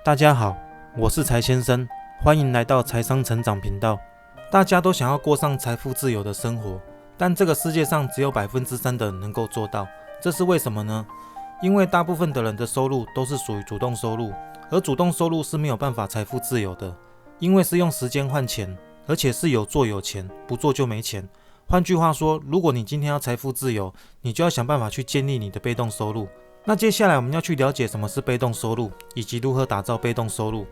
大家好，我是财先生，欢迎来到财商成长频道。大家都想要过上财富自由的生活，但这个世界上只有3%的人能够做到，这是为什么呢？因为大部分的人的收入都是属于主动收入，而主动收入是没有办法财富自由的，因为是用时间换钱，而且是有做有钱，不做就没钱。换句话说，如果你今天要财富自由，你就要想办法去建立你的被动收入。那接下来我们要去了解什么是被动收入，以及如何打造被动收入。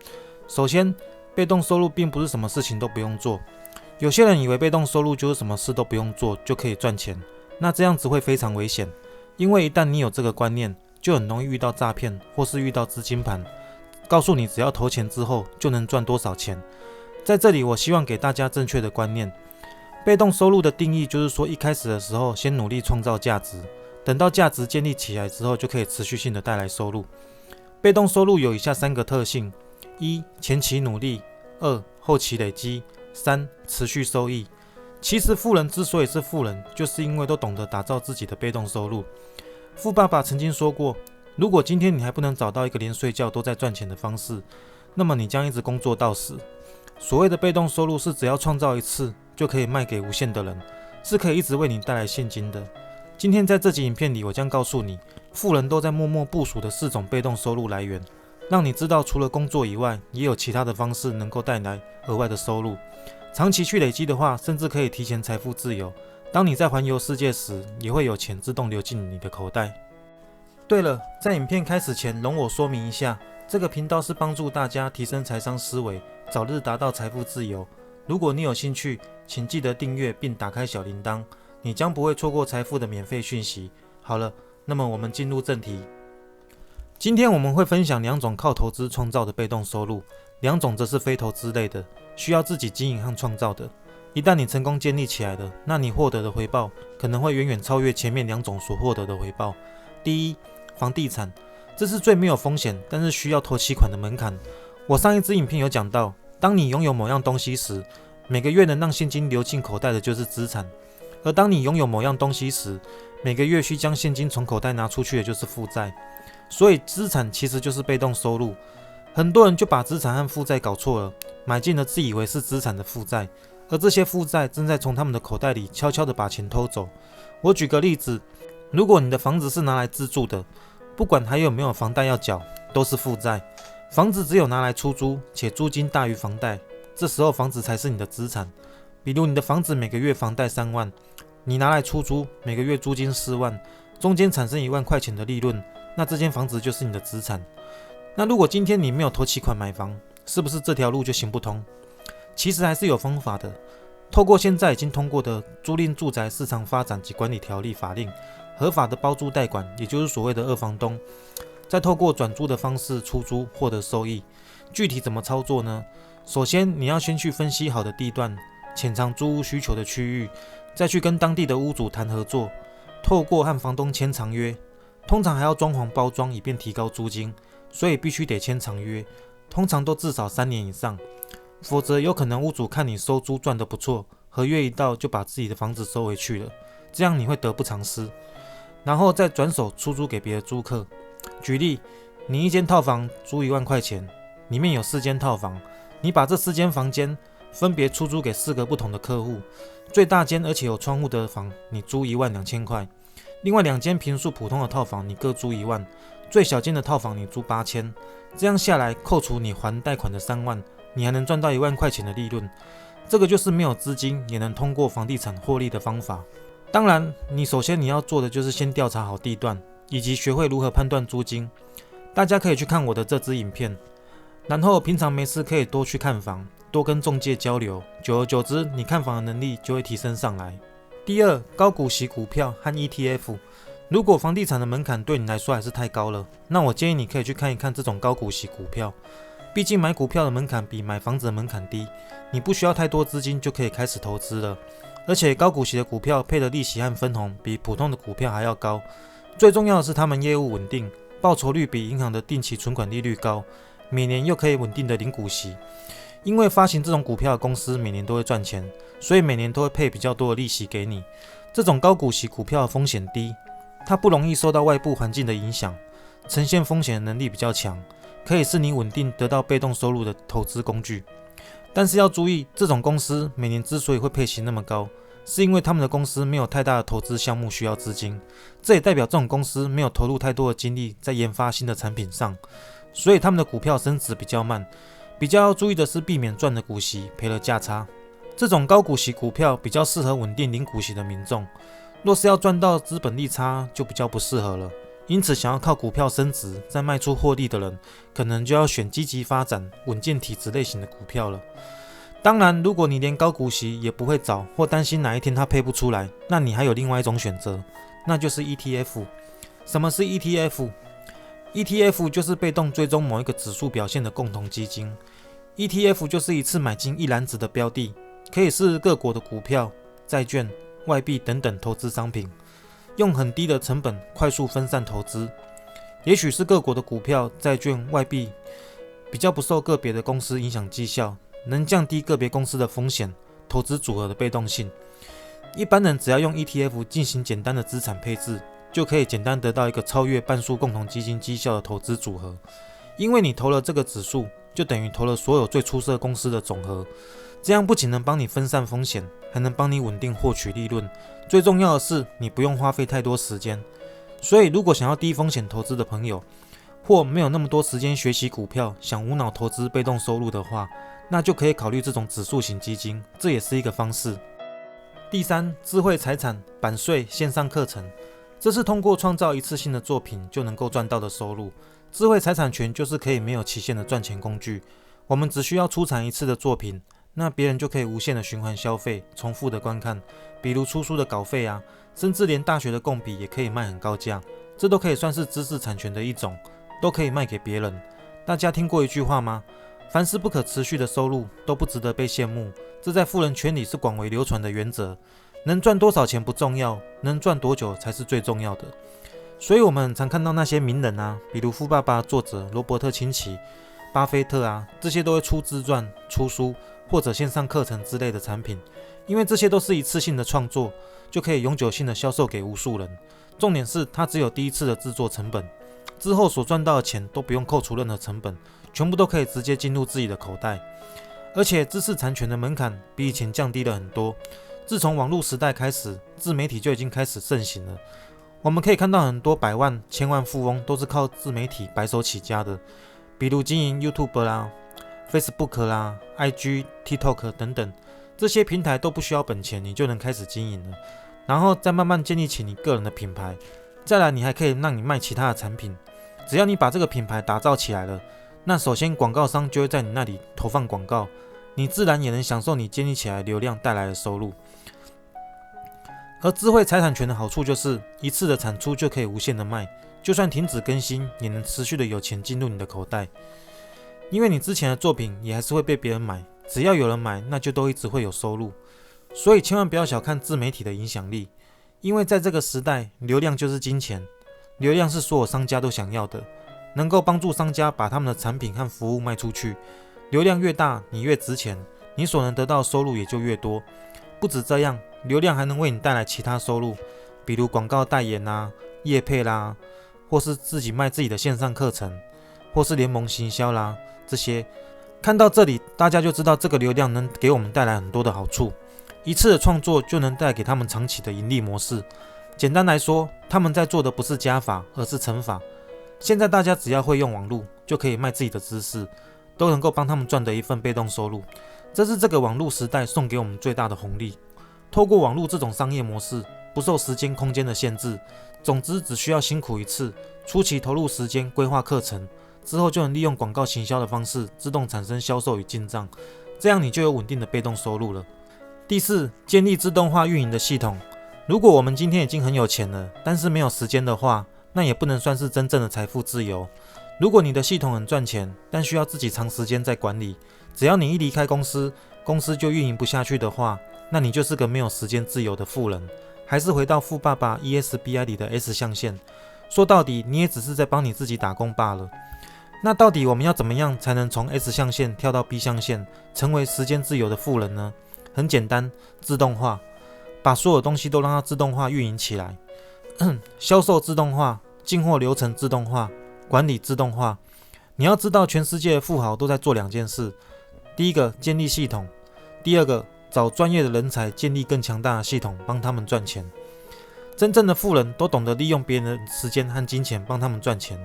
首先，被动收入并不是什么事情都不用做。有些人以为被动收入就是什么事都不用做就可以赚钱，那这样子会非常危险，因为一旦你有这个观念，就很容易遇到诈骗或是遇到资金盘，告诉你只要投钱之后就能赚多少钱。在这里我希望给大家正确的观念，被动收入的定义就是说，一开始的时候先努力创造价值，等到价值建立起来之后，就可以持续性的带来收入。被动收入有以下3个特性：一、前期努力；二、后期累积；三、持续收益。其实富人之所以是富人，就是因为都懂得打造自己的被动收入。富爸爸曾经说过，如果今天你还不能找到一个连睡觉都在赚钱的方式，那么你将一直工作到死。所谓的被动收入是只要创造一次就可以卖给无限的人，是可以一直为你带来现金的。今天在这集影片里，我将告诉你，富人都在默默部署的4种被动收入来源，让你知道除了工作以外，也有其他的方式能够带来额外的收入。长期去累积的话，甚至可以提前财富自由。当你在环游世界时，也会有钱自动流进你的口袋。对了，在影片开始前，容我说明一下，这个频道是帮助大家提升财商思维，早日达到财富自由。如果你有兴趣，请记得订阅并打开小铃铛，你将不会错过财富的免费讯息。好了，那么我们进入正题。今天我们会分享2种靠投资创造的被动收入，2种则是非投资类的，需要自己经营和创造的。一旦你成功建立起来了，那你获得的回报可能会远远超越前面2种所获得的回报。第一，房地产，这是最没有风险，但是需要头期款的门槛。我上一支影片有讲到，当你拥有某样东西时，每个月能让现金流进口袋的就是资产。而当你拥有某样东西时，每个月需将现金从口袋拿出去的就是负债。所以资产其实就是被动收入。很多人就把资产和负债搞错了，买进了自以为是资产的负债，而这些负债正在从他们的口袋里悄悄地把钱偷走。我举个例子，如果你的房子是拿来自住的，不管还有没有房贷要缴，都是负债。房子只有拿来出租，且租金大于房贷，这时候房子才是你的资产。比如你的房子每个月房贷3万，你拿来出租，每个月租金4万，中间产生1万块钱的利润，那这间房子就是你的资产。那如果今天你没有头期款买房，是不是这条路就行不通？其实还是有方法的。透过现在已经通过的租赁住宅市场发展及管理条例法令，合法的包租代管，也就是所谓的2房东，再透过转租的方式出租获得收益。具体怎么操作呢？首先你要先去分析好的地段，潜藏租屋需求的区域，再去跟当地的屋主谈合作，透过和房东签长约，通常还要装潢包装以便提高租金，所以必须得签长约，通常都至少3年以上，否则有可能屋主看你收租赚得不错，合约一到就把自己的房子收回去了，这样你会得不偿失，然后再转手出租给别的租客。举例，你一间套房租1万块钱，里面有4间套房，你把这4间房间分别出租给4个不同的客户，最大间而且有窗户的房你租12000块，另外2间平数普通的套房你各租1万，最小间的套房你租8000，这样下来扣除你还贷款的3万，你还能赚到1万块钱的利润。这个就是没有资金也能通过房地产获利的方法。当然，你首先要做的就是先调查好地段，以及学会如何判断租金。大家可以去看我的这支影片，然后平常没事可以多去看房，多跟仲介交流，久而久之，你看房的能力就会提升上来。第二，高股息股票和 ETF。如果房地产的门槛对你来说还是太高了，那我建议你可以去看一看这种高股息股票。毕竟买股票的门槛比买房子的门槛低，你不需要太多资金就可以开始投资了。而且高股息的股票配的利息和分红比普通的股票还要高。最重要的是他们业务稳定，报酬率比银行的定期存款利率高，每年又可以稳定的领股息。因为发行这种股票的公司每年都会赚钱，所以每年都会配比较多的利息给你。这种高股息股票的风险低，它不容易受到外部环境的影响，呈现风险的能力比较强，可以是你稳定得到被动收入的投资工具。但是要注意，这种公司每年之所以会配息那么高，是因为他们的公司没有太大的投资项目需要资金，这也代表这种公司没有投入太多的精力在研发新的产品上，所以他们的股票升值比较慢。比较要注意的是避免赚了股息赔了价差，这种高股息股票比较适合稳定领股息的民众，若是要赚到资本利差就比较不适合了。因此想要靠股票升值再卖出获利的人，可能就要选积极发展稳健体质类型的股票了。当然，如果你连高股息也不会找，或担心哪一天它配不出来，那你还有另外一种选择，那就是 ETF。 什么是 ETF？ETF 就是被动追踪某一个指数表现的共同基金。ETF 就是一次买进一篮子的标的，可以是各国的股票、债券、外币等等投资商品，用很低的成本快速分散投资。也许是各国的股票、债券、外币比较不受个别的公司影响绩效，能降低个别公司的风险，投资组合的被动性。一般人只要用 ETF 进行简单的资产配置，就可以简单得到一个超越半数共同基金绩效的投资组合。因为你投了这个指数，就等于投了所有最出色公司的总和，这样不仅能帮你分散风险，还能帮你稳定获取利润。最重要的是，你不用花费太多时间。所以如果想要低风险投资的朋友，或没有那么多时间学习股票，想无脑投资被动收入的话，那就可以考虑这种指数型基金，这也是一个方式。第三，智慧财产、版税、线上课程，这是通过创造一次性的作品就能够赚到的收入。智慧财产权就是可以没有期限的赚钱工具，我们只需要出产一次的作品，那别人就可以无限的循环消费，重复的观看，比如出书的稿费啊，甚至连大学的共笔也可以卖很高价，这都可以算是知识产权的一种，都可以卖给别人。大家听过一句话吗？凡是不可持续的收入都不值得被羡慕，这在富人圈里是广为流传的原则。能赚多少钱不重要，能赚多久才是最重要的。所以我们常看到那些名人啊，比如富爸爸作者罗伯特清崎、巴菲特啊，这些都会出自传、出书或者线上课程之类的产品，因为这些都是一次性的创作，就可以永久性的销售给无数人。重点是它只有第一次的制作成本，之后所赚到的钱都不用扣除任何成本，全部都可以直接进入自己的口袋。而且知识产权的门槛比以前降低了很多，自从网络时代开始，自媒体就已经开始盛行了。我们可以看到很多百万、千万富翁都是靠自媒体白手起家的，比如经营 YouTube 啦、Facebook 啦、IG、TikTok 等等，这些平台都不需要本钱，你就能开始经营了，然后再慢慢建立起你个人的品牌。再来，你还可以让你卖其他的产品，只要你把这个品牌打造起来了，那首先广告商就会在你那里投放广告，你自然也能享受你建立起来流量带来的收入。而智慧财产权的好处就是一次的产出就可以无限的卖，就算停止更新也能持续的有钱进入你的口袋，因为你之前的作品也还是会被别人买，只要有人买那就都一直会有收入。所以千万不要小看自媒体的影响力，因为在这个时代，流量就是金钱，流量是所有商家都想要的，能够帮助商家把他们的产品和服务卖出去，流量越大你越值钱，你所能得到的收入也就越多。不止这样，流量还能为你带来其他收入，比如广告代言啊、业配啦，或是自己卖自己的线上课程，或是联盟行销啦，这些。看到这里，大家就知道这个流量能给我们带来很多的好处，一次的创作就能带给他们长期的盈利模式。简单来说，他们在做的不是加法，而是乘法。现在大家只要会用网络，就可以卖自己的知识，都能够帮他们赚得一份被动收入。这是这个网络时代送给我们最大的红利。透过网络这种商业模式，不受时间空间的限制，总之只需要辛苦一次，初期投入时间规划课程，之后就能利用广告行销的方式自动产生销售与进账，这样你就有稳定的被动收入了。第四，建立自动化运营的系统。如果我们今天已经很有钱了，但是没有时间的话，那也不能算是真正的财富自由。如果你的系统很赚钱，但需要自己长时间在管理，只要你一离开公司，公司就运营不下去的话，那你就是个没有时间自由的富人。还是回到富爸爸 ESBI 里的 S 象限，说到底你也只是在帮你自己打工罢了。那到底我们要怎么样才能从 S 象限跳到 B 象限，成为时间自由的富人呢？很简单，自动化，把所有东西都让它自动化运营起来。销售自动化，进货流程自动化，管理自动化。你要知道，全世界的富豪都在做2件事：第一个，建立系统；第二个，找专业的人才，建立更强大的系统，帮他们赚钱。真正的富人都懂得利用别人的时间和金钱帮他们赚钱，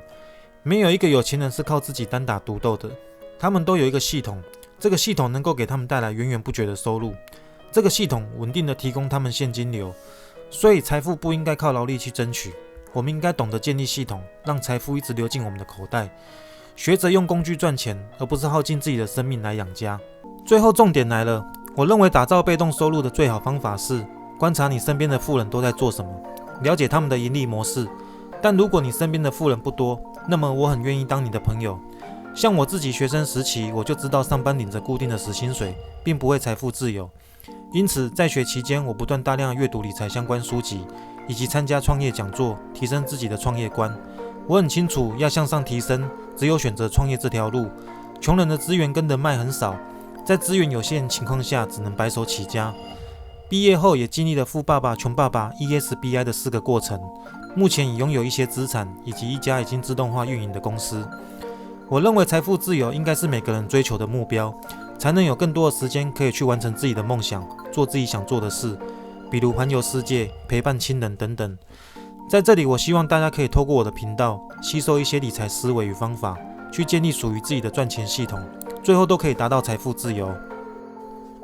没有一个有钱人是靠自己单打独斗的。他们都有一个系统，这个系统能够给他们带来源源不绝的收入，这个系统稳定的提供他们现金流。所以财富不应该靠劳力去争取，我们应该懂得建立系统，让财富一直流进我们的口袋，学着用工具赚钱，而不是耗尽自己的生命来养家。最后重点来了，我认为打造被动收入的最好方法是观察你身边的富人都在做什么，了解他们的盈利模式。但如果你身边的富人不多，那么我很愿意当你的朋友。像我自己学生时期，我就知道上班领着固定的死薪水，并不会财富自由。因此，在学期间，我不断大量阅读理财相关书籍，以及参加创业讲座，提升自己的创业观。我很清楚，要向上提升，只有选择创业这条路。穷人的资源跟人脉很少，在资源有限情况下，只能白手起家。毕业后也经历了富爸爸、穷爸爸、ESBI 的4个过程，目前已拥有一些资产，以及一家已经自动化运营的公司。我认为财富自由应该是每个人追求的目标，才能有更多的时间可以去完成自己的梦想，做自己想做的事，比如环游世界、陪伴亲人等等。在这里，我希望大家可以透过我的频道，吸收一些理财思维与方法，去建立属于自己的赚钱系统，最后都可以达到财富自由。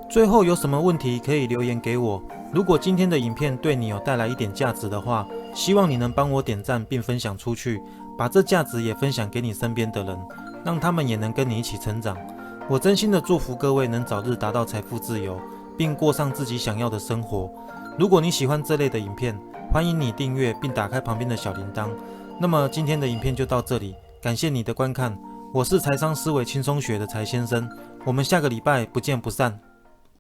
最后有什么问题可以留言给我。如果今天的影片对你有带来一点价值的话，希望你能帮我点赞并分享出去，把这价值也分享给你身边的人，让他们也能跟你一起成长。我真心的祝福各位能早日达到财富自由，并过上自己想要的生活。如果你喜欢这类的影片，欢迎你订阅并打开旁边的小铃铛。那么今天的影片就到这里，感谢你的观看。我是财商思维轻松学的财先生，我们下个礼拜不见不散。